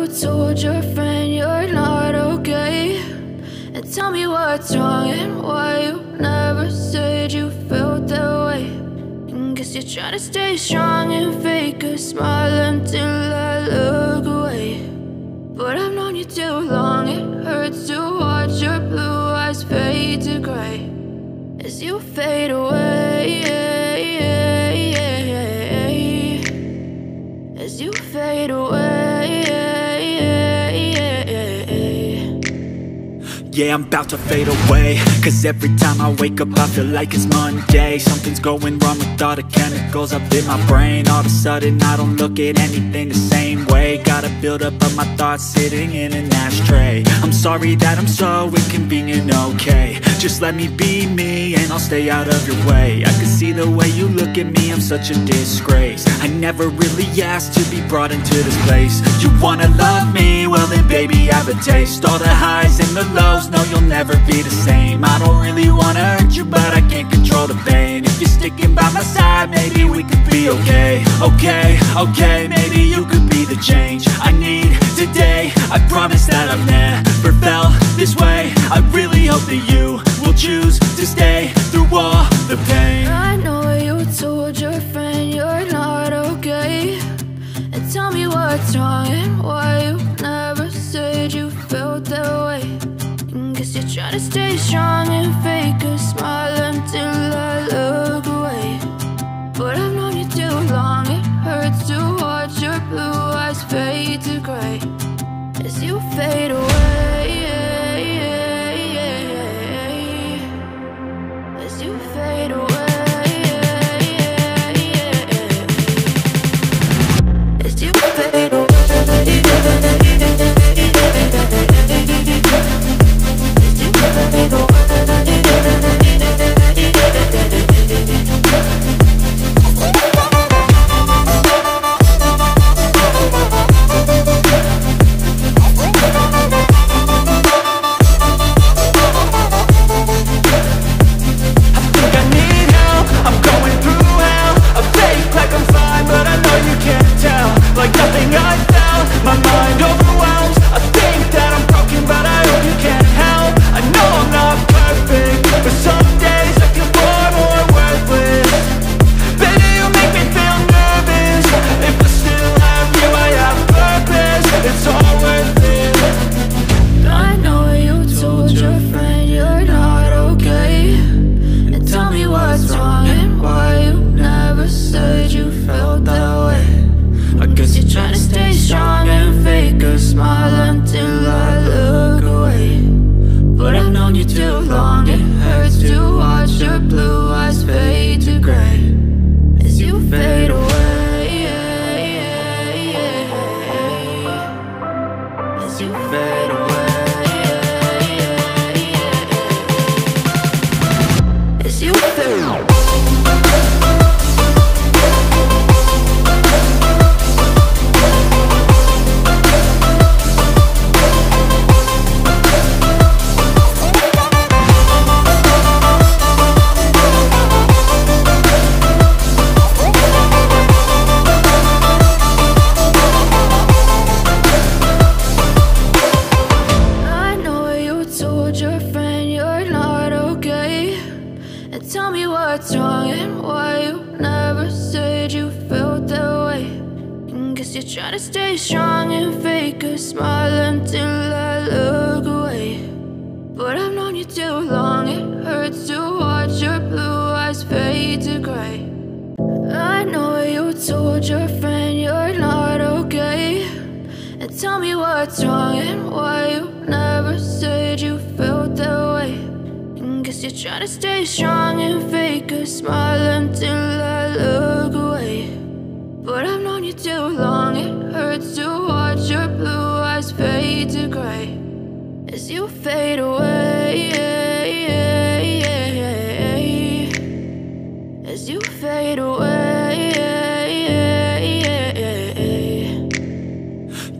told your friend you're not okay, and tell me what's wrong and why you never said you felt that way. And guess you're trying to stay strong and fake a smile until I look away. But I've known you too long, it hurts to watch your blue eyes fade to gray as you fade away, as you fade away. Yeah, I'm about to fade away, cause every time I wake up I feel like it's Monday. Something's going wrong with all the chemicals up in my brain. All of a sudden I don't look at anything the same way. Got a build up of my thoughts sitting in an ashtray. I'm sorry that I'm so inconvenient, okay. Just let me be me and I'll stay out of your way. I can see the way you look at me, I'm such a disgrace. I never really asked to be brought into this place. You wanna love me? Well then baby I have a taste. All the highs and the lows, no you'll never be the same. I don't really wanna hurt you but I can't control the pain. If you're sticking by my side maybe we could be okay. Okay, maybe you could be the change I need today. I promise that I've never felt this way. I really hope that you will choose to stay through all the pain. I know you told your friend you're not okay, and tell me what's wrong and why you never said you felt that way. And guess you're trying to stay strong and fake a smile until I look away. But I've known you too long, it hurts to watch your blue eyes fade to gray as you fade away, as you fade away.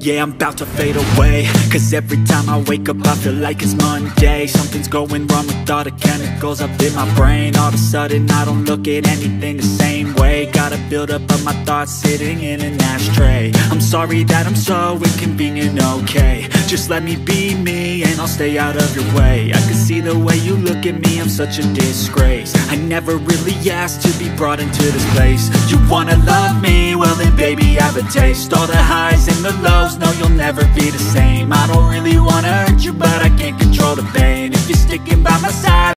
Yeah, I'm about to fade away, cause every time I wake up I feel like it's Monday. Something's going wrong with all the chemicals up in my brain. All of a sudden I don't look at anything the same way. Gotta build up of my thoughts sitting in an ashtray. I'm sorry that I'm so inconvenient, okay. Just let me be me and I'll stay out of your way. I can see the way you look at me, I'm such a disgrace. I never really asked to be brought into this place. You wanna love me? Well then baby have a taste. All the highs and the lows, no you'll never be the same. I don't really wanna hurt you but I can't control the pain. If you're sticking by my side